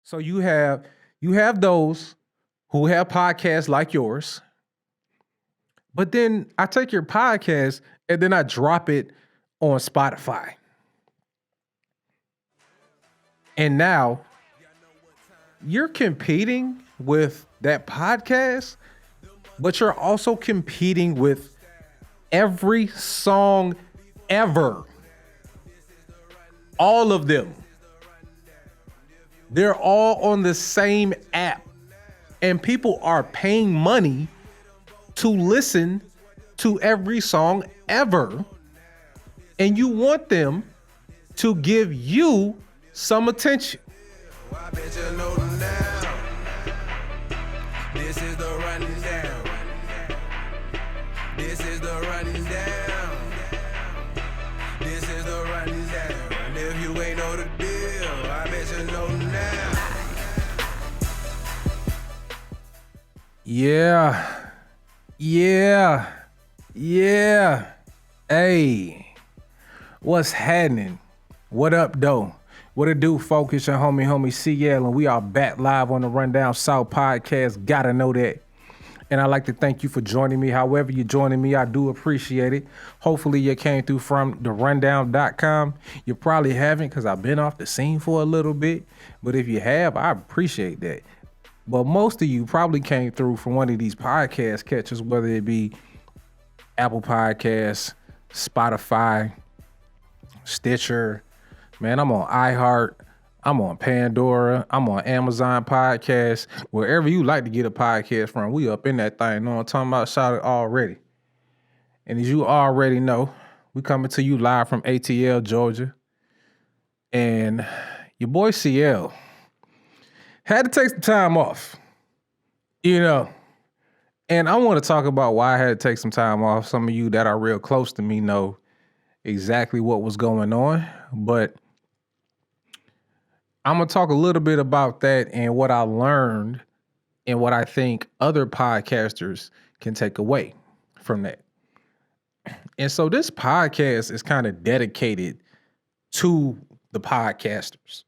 So you have those who have podcasts like yours, but then I take your podcast and then I drop it on Spotify. And now you're competing with that podcast, but you're also competing with every song ever. All of them. They're all on the same app. And people are paying money to listen to every song ever. And you want them to give you some attention. I bet you know now. This is the running down. This is the running down. This is the running down. And if you ain't know the deal, I bet you know now. Yeah. Hey, what's happening? What up, though? What it do, focus your homie CL, and we are back live on the Rundown South podcast. Gotta know that. And I'd like to thank you for joining me. However you're joining me, I do appreciate it. Hopefully you came through from therundown.com. You probably haven't because I've been off the scene for a little bit. But if you have, I appreciate that. But most of you probably came through from one of these podcast catchers, whether it be Apple Podcasts, Spotify, Stitcher. Man, I'm on iHeart. I'm on Pandora. I'm on Amazon Podcasts. Wherever you like to get a podcast from, we up in that thing. Know what I'm talking about? Shout it already. And as you already know, we coming to you live from ATL, Georgia. And your boy CL had to take some time off, And I want to talk about why I had to take some time off. Some of you that are real close to me know exactly what was going on, but I'm going to talk a little bit about that and what I learned and what I think other podcasters can take away from that. And so this podcast is kind of dedicated to the podcasters.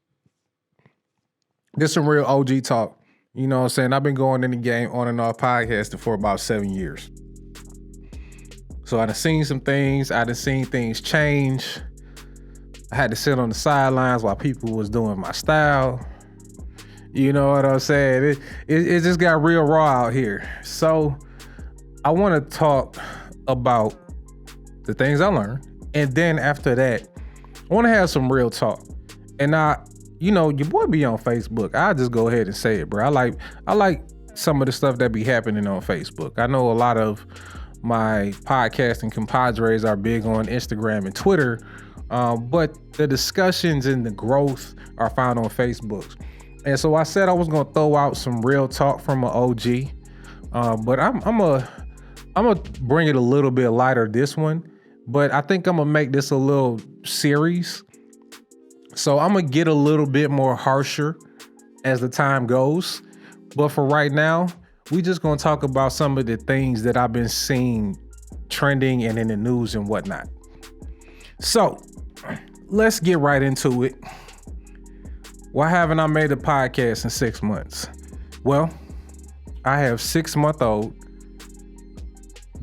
This is some real OG talk. You know what I'm saying? I've been going in the game on and off podcasting for about 7 years. So I done seen some things. I done seen things change. I had to sit on the sidelines while people was doing my style. You know what I'm saying? It just got real raw out here. So I want to talk about the things I learned. And then after that, I want to have some real talk. And your boy be on Facebook. I just go ahead and say it, bro. I like some of the stuff that be happening on Facebook. I know a lot of my podcasting compadres are big on Instagram and Twitter, but the discussions and the growth are found on Facebook. And so I said I was gonna throw out some real talk from an OG, but I'm gonna bring it a little bit lighter this one. But I think I'm gonna make this a little series. So I'm gonna get a little bit more harsher as the time goes. But for right now, we just gonna talk about some of the things that I've been seeing trending and in the news and whatnot. So let's get right into it. Why haven't I made a podcast in 6 months? Well, I have 6-month-old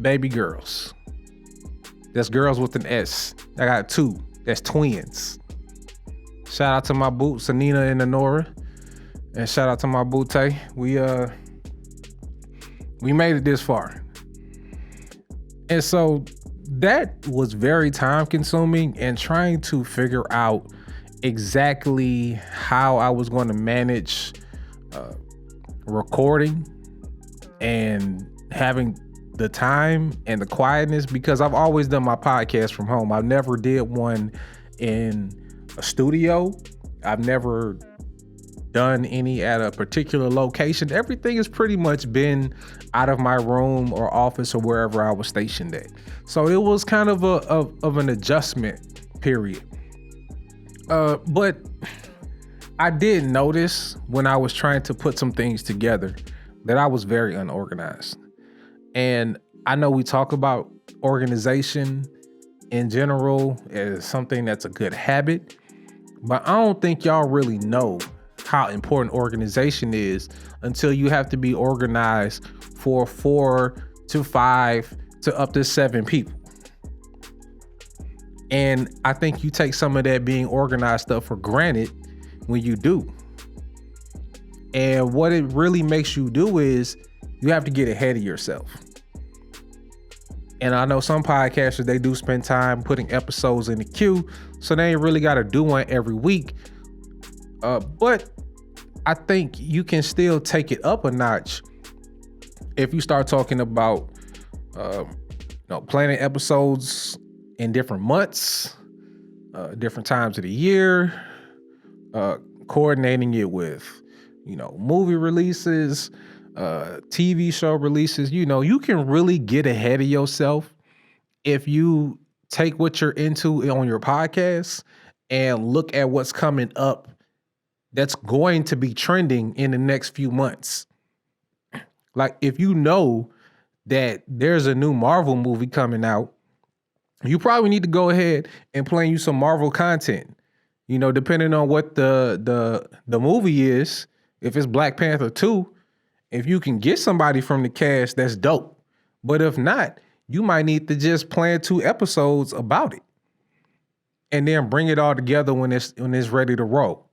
baby girls. That's girls with an S. I got 2. That's twins. Shout out to my boo, Sanina and Honora. And shout out to my boo, Tay. We made it this far. And so that was very time consuming, and trying to figure out exactly how I was going to manage recording and having the time and the quietness, because I've always done my podcast from home. I've never did one in a studio. I've never done any at a particular location. Everything has pretty much been out of my room or office or wherever I was stationed at. So it was kind of an adjustment period. But I did notice when I was trying to put some things together that I was very unorganized. And I know we talk about organization in general as something that's a good habit, but I don't think y'all really know how important organization is until you have to be organized for 4 to 5 to up to 7 people. And I think you take some of that being organized stuff for granted when you do. And what it really makes you do is you have to get ahead of yourself. And I know some podcasters, they do spend time putting episodes in the queue, so they ain't really got to do one every week. But I think you can still take it up a notch if you start talking about planning episodes in different months, different times of the year, coordinating it with, movie releases, TV show releases. You can really get ahead of yourself if you take what you're into on your podcast and look at what's coming up that's going to be trending in the next few months. Like, if you know that there's a new Marvel movie coming out, you probably need to go ahead and plan you some Marvel content. Depending on what the movie is. If it's Black Panther 2, if you can get somebody from the cast, that's dope. But if not, you might need to just plan 2 episodes about it and then bring it all together when it's ready to roll.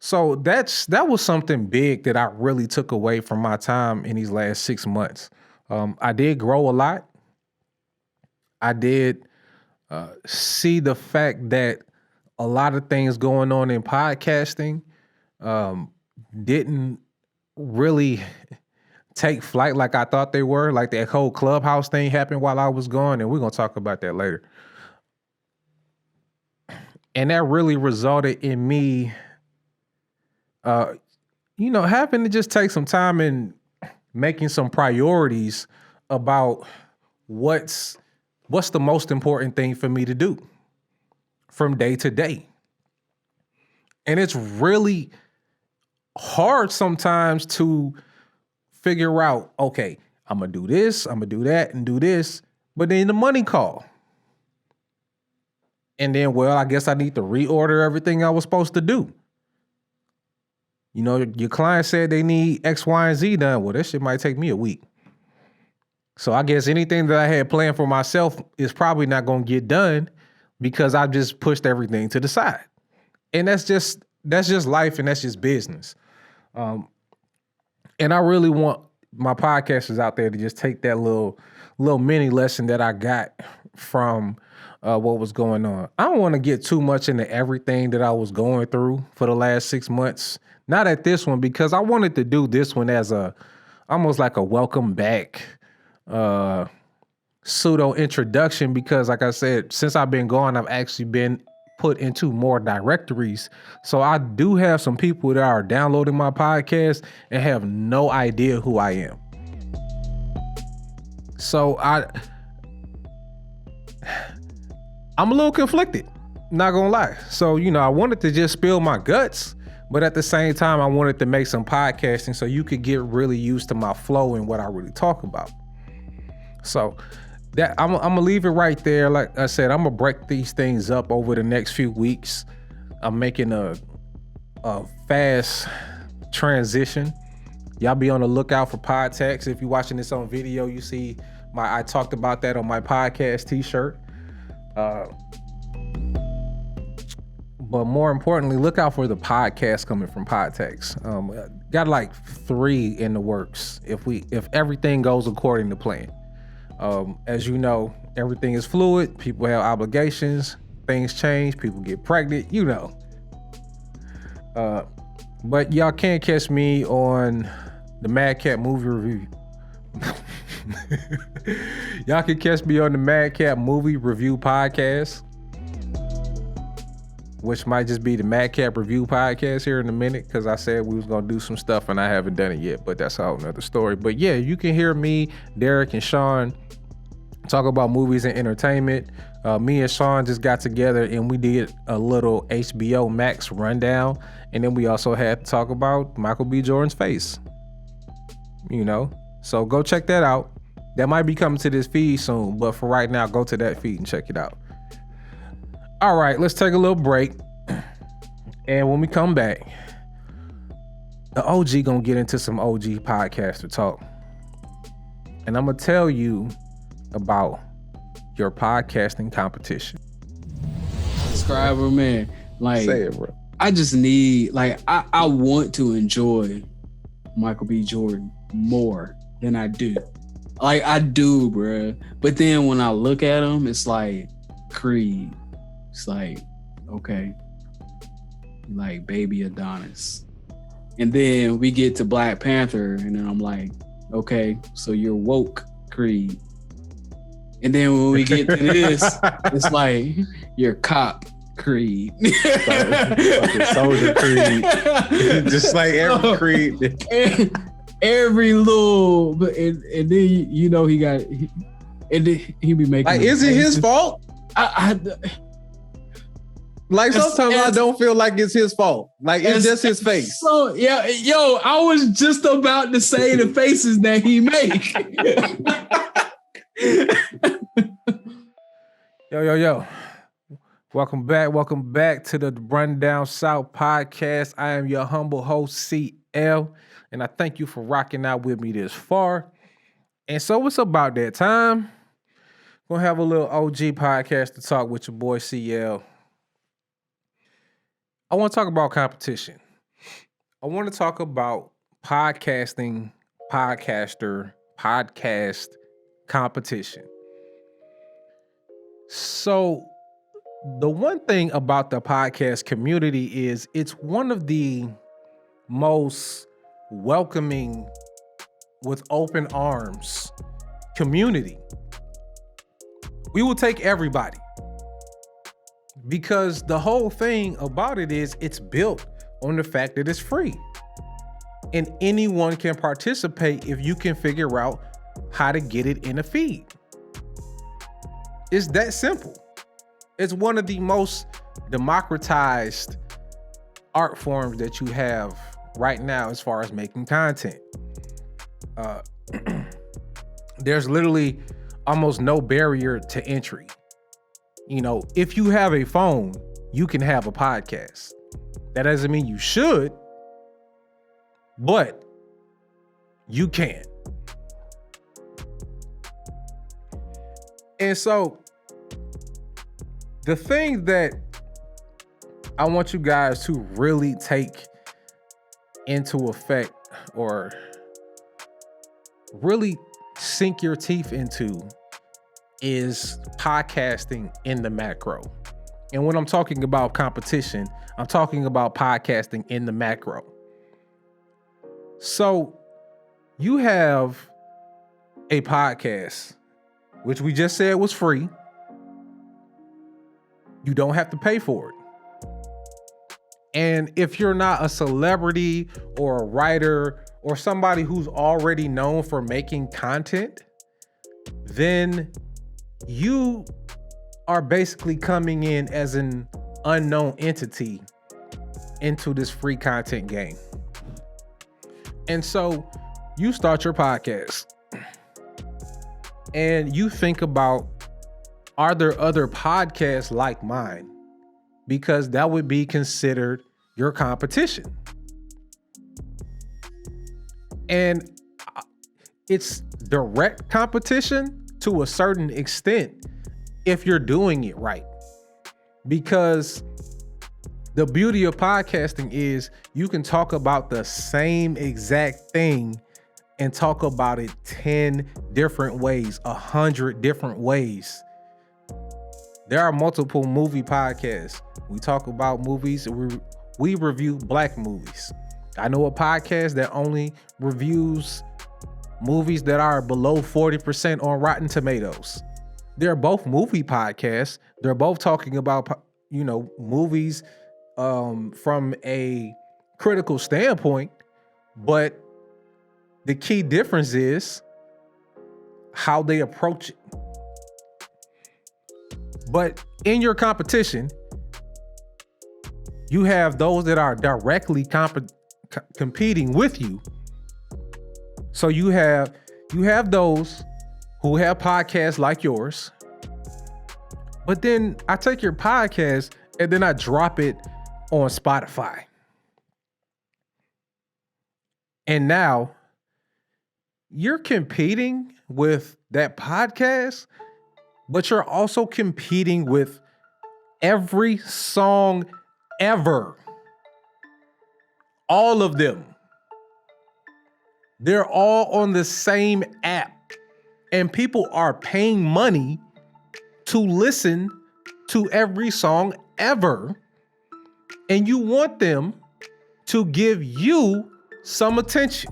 So that was something big that I really took away from my time in these last 6 months. I did grow a lot. I did see the fact that a lot of things going on in podcasting didn't really take flight like I thought they were. Like that whole Clubhouse thing happened while I was gone, and we're going to talk about that later. And that really resulted in me having to just take some time and making some priorities about what's the most important thing for me to do from day to day. And it's really hard sometimes to figure out, okay, I'm going to do this, I'm going to do that and do this, but then the money call. And then, I guess I need to reorder everything I was supposed to do. Your client said they need X, Y, and Z done. Well, that shit might take me a week. So I guess anything that I had planned for myself is probably not going to get done because I just pushed everything to the side. And that's just life, and that's just business. And I really want my podcasters out there to just take that little mini lesson that I got from what was going on. I don't want to get too much into everything that I was going through for the last 6 months. Not at this one, because I wanted to do this one as almost like a welcome back pseudo introduction, because like I said, since I've been gone, I've actually been put into more directories. So I do have some people that are downloading my podcast and have no idea who I am. So I'm a little conflicted, not gonna lie. So, I wanted to just spill my guts, but at the same time, I wanted to make some podcasting so you could get really used to my flow and what I really talk about. So that I'm gonna leave it right there. Like I said, I'm gonna break these things up over the next few weeks. I'm making a fast transition. Y'all be on the lookout for podtext. If you're watching this on video, you see I talked about that on my podcast t-shirt. But more importantly, look out for the podcast coming from podtext. Got like 3 in the works if everything goes according to plan. As you know, everything is fluid. People have obligations. Things change. People get pregnant. But y'all can't catch me on the Madcap movie review. Y'all can catch me on the Madcap movie review podcast, which might just be the Madcap review podcast here in a minute, because I said we was going to do some stuff and I haven't done it yet, but that's a whole nother story. But yeah, you can hear me, Derek, and Sean talk about movies and entertainment. Me and Sean just got together and we did a little HBO Max rundown, and then we also had to talk about Michael B. Jordan's face. So go check that out. That might be coming to this feed soon, but for right now, go to that feed and check it out. All right, let's take a little break. And when we come back, the OG gonna get into some OG podcaster talk. And I'm gonna tell you about your podcasting competition. Subscriber, man. Like, say it, bro. I just need, like, I want to enjoy Michael B. Jordan more than I do. Like, I do, bro. But then when I look at him, it's like Creed. It's like, okay, like Baby Adonis. And then we get to Black Panther, and then I'm like, okay, so you're woke, Creed. And then when we get to this, it's like, you're cop, Creed. Fucking soldier Creed. Just like every Creed. Every little, and then you know he be making. Like, is it his fault? Like, sometimes I don't feel like it's his fault. Like, it's just his face. So yeah, yo, I was just about to say the faces that he make. Yo. Welcome back to the Rundown South podcast. I am your humble host, CL, and I thank you for rocking out with me this far. And so it's about that time. Gonna have a little OG podcast to talk with your boy CL. I want to talk about competition. I want to talk about podcasting, podcast competition. So the one thing about the podcast community is it's one of the most welcoming, with open arms community. We will take everybody, because the whole thing about it is it's built on the fact that it's free and anyone can participate if you can figure out how to get it in a feed. It's that simple. It's one of the most democratized art forms that you have right now as far as making content. There's literally almost no barrier to entry. You know, if you have a phone, you can have a podcast. That doesn't mean you should, but you can. And so the thing that I want you guys to really take into effect, or really sink your teeth into, is podcasting in the macro. And when I'm talking about competition, I'm talking about podcasting in the macro. So you have a podcast, which we just said was free. You don't have to pay for it. And if you're not a celebrity or a writer or somebody who's already known for making content, then you are basically coming in as an unknown entity into this free content game. And so you start your podcast and you think about, are there other podcasts like mine? Because that would be considered your competition. And it's direct competition to a certain extent if you're doing it right. Because the beauty of podcasting is you can talk about the same exact thing and talk about it 10 different ways, 100 different ways. There are multiple movie podcasts. We talk about movies. We review black movies. I know a podcast that only reviews movies that are below 40% on Rotten Tomatoes. They're both movie podcasts. They're both talking about, movies from a critical standpoint. But the key difference is how they approach it. But in your competition, you have those that are directly competing with you. So you have those who have podcasts like yours. But then I take your podcast and then I drop it on Spotify. And now you're competing with that podcast, but you're also competing with every song ever. All of them. They're all on the same app. And people are paying money to listen to every song ever. And you want them to give you some attention.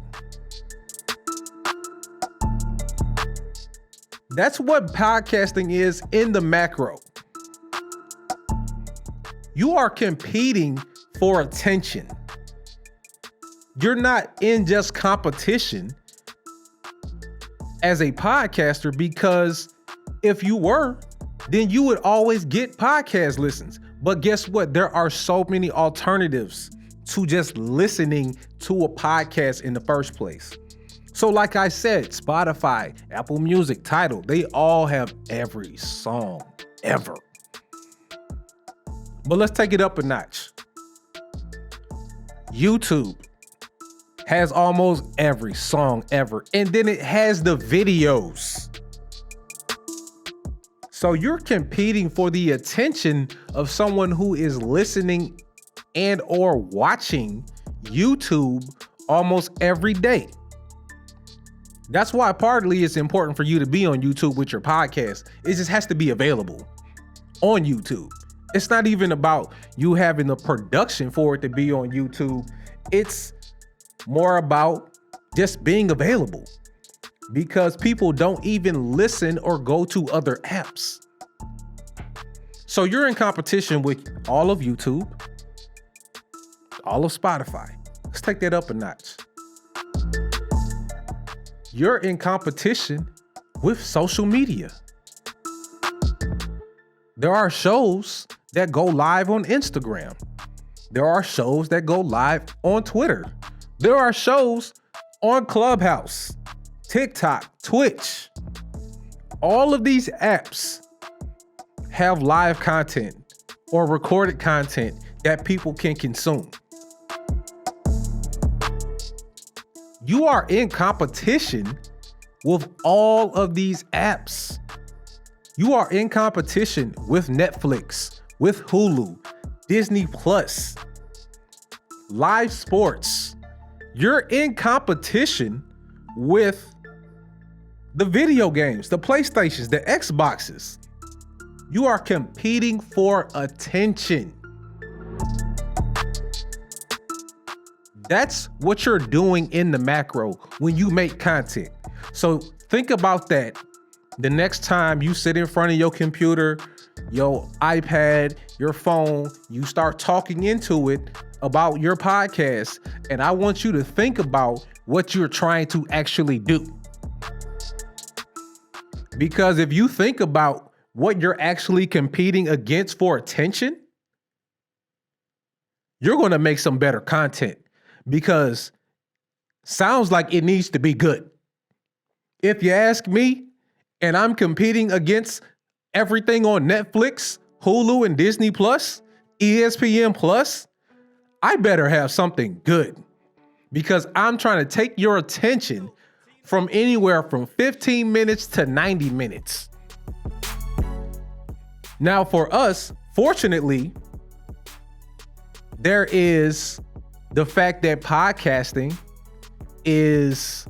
That's what podcasting is in the macro. You are competing for attention. You're not in just competition as a podcaster, because if you were, then you would always get podcast listens. But guess what? There are so many alternatives to just listening to a podcast in the first place. So like I said, Spotify, Apple Music, Tidal, they all have every song ever. But let's take it up a notch. YouTube has almost every song ever. And then it has the videos. So you're competing for the attention of someone who is listening and or watching YouTube almost every day. That's why partly it's important for you to be on YouTube with your podcast. It just has to be available on YouTube. It's not even about you having the production for it to be on YouTube. It's more about just being available, because people don't even listen or go to other apps. So you're in competition with all of YouTube, all of Spotify. Let's take that up a notch. You're in competition with social media. There are shows that go live on Instagram. There are shows that go live on Twitter. There are shows on Clubhouse, TikTok, Twitch. All of these apps have live content or recorded content that people can consume. You are in competition with all of these apps. You are in competition with Netflix, with Hulu, Disney Plus, live sports. You're in competition with the video games, the PlayStations, the Xboxes. You are competing for attention. That's what you're doing in the macro when you make content. So think about that the next time you sit in front of your computer, your iPad, your phone, you start talking into it about your podcast. And I want you to think about what you're trying to actually do. Because if you think about what you're actually competing against for attention, you're going to make some better content, because sounds like it needs to be good. If you ask me, and I'm competing against everything on Netflix, Hulu, and Disney Plus, ESPN Plus, I better have something good, because I'm trying to take your attention from anywhere from 15 minutes to 90 minutes. Now for us, fortunately, there is the fact that podcasting is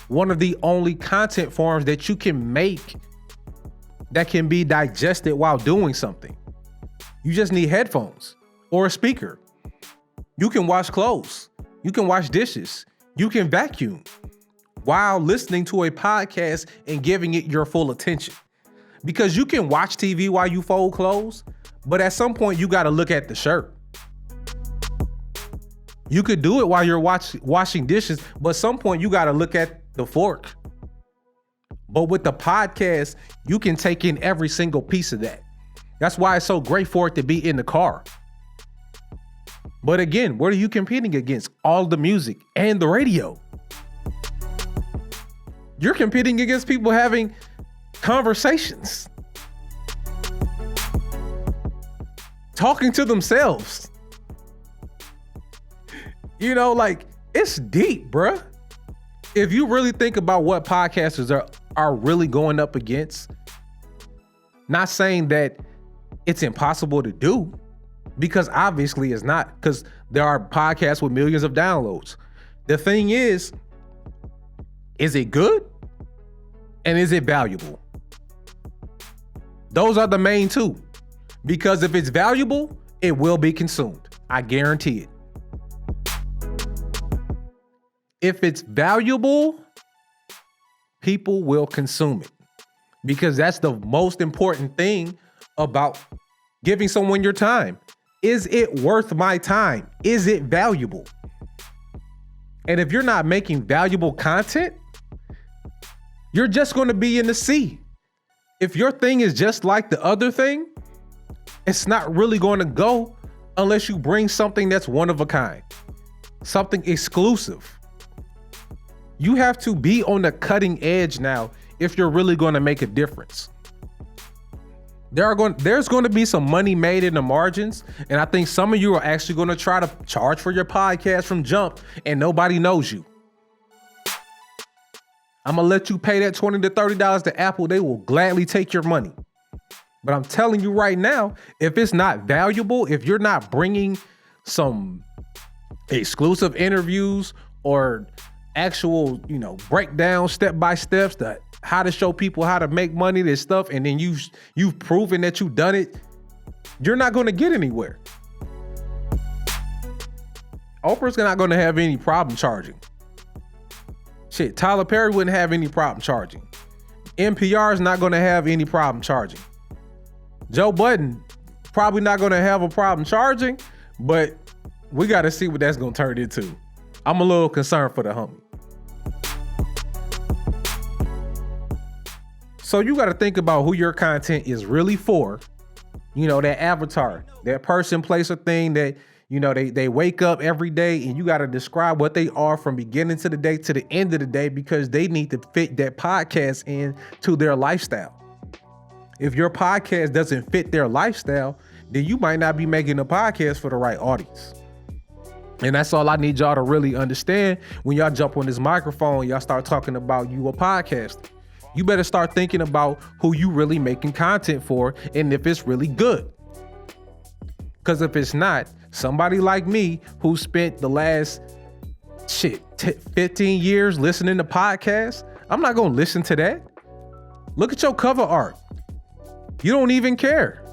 one of the only content forms that you can make that can be digested while doing something. You just need headphones or a speaker. You can wash clothes. You can wash dishes. You can vacuum while listening to a podcast and giving it your full attention. Because you can watch TV while you fold clothes, but at some point you got to look at the shirt. You could do it while you're washing dishes, but at some point you got to look at the fork. But with the podcast, you can take in every single piece of that. That's why it's so great for it to be in the car. But again, what are you competing against? All the music and the radio. You're competing against people having conversations, talking to themselves. You know, like It's deep, bruh. If you really think about what podcasters are really going up against, not saying that it's impossible to do, because obviously it's not, because there are podcasts with millions of downloads. The thing is it good? And is it valuable? Those are the main two. Because if it's valuable, it will be consumed. I guarantee it. If it's valuable, people will consume it. Because that's the most important thing about giving someone your time. Is it worth my time? Is it valuable? And if you're not making valuable content, you're just going to be in the sea. If your thing is just like the other thing, it's not really going to go unless you bring something that's one of a kind, something exclusive. You have to be on the cutting edge now if you're really going to make a difference. There's going to be some money made in the margins, and I think some of you are actually going to try to charge for your podcast from jump, and nobody knows you. I'm going to let you pay that $20 to $30 to Apple. They will gladly take your money. But I'm telling you right now, if it's not valuable, if you're not bringing some exclusive interviews or actual, breakdown step-by-steps that how to show people how to make money, this stuff, and then you've proven that you've done it, you're not going to get anywhere. Oprah's not going to have any problem charging. Shit, Tyler Perry wouldn't have any problem charging. NPR is not going to have any problem charging. Joe Budden probably not going to have a problem charging, but we got to see what that's going to turn into. I'm a little concerned for the homie. So you got to think about who your content is really for. That avatar, that person, place, or thing that, they wake up every day, and you got to describe what they are from beginning to the day to the end of the day, because they need to fit that podcast into their lifestyle. If your podcast doesn't fit their lifestyle, then you might not be making a podcast for the right audience. And that's all I need y'all to really understand when y'all jump on this microphone, y'all start talking about you a podcast. You better start thinking about who you really making content for and if it's really good. Because if it's not, somebody like me who spent the last 15 years listening to podcasts, I'm not going to listen to that. Look at your cover art. You don't even care.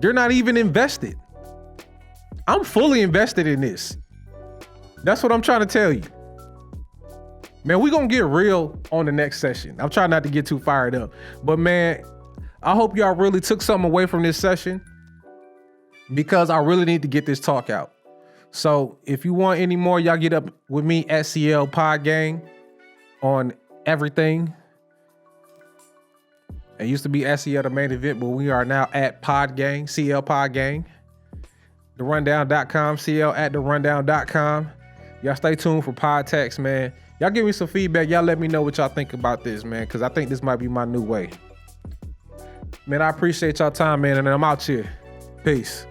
You're not even invested. I'm fully invested in this. That's what I'm trying to tell you. Man, we're going to get real on the next session. I'm trying not to get too fired up. But man, I hope y'all really took something away from this session, because I really need to get this talk out. So if you want any more, y'all get up with me at CL Pod Gang on everything. It used to be SEL the main event, but we are now at Pod Gang, CL Pod Gang. TheRundown.com, CL at TheRundown.com. Y'all stay tuned for Podtext, man. Y'all give me some feedback. Y'all let me know what y'all think about this, man, because I think this might be my new way. Man, I appreciate y'all time, man, and I'm out here. Peace.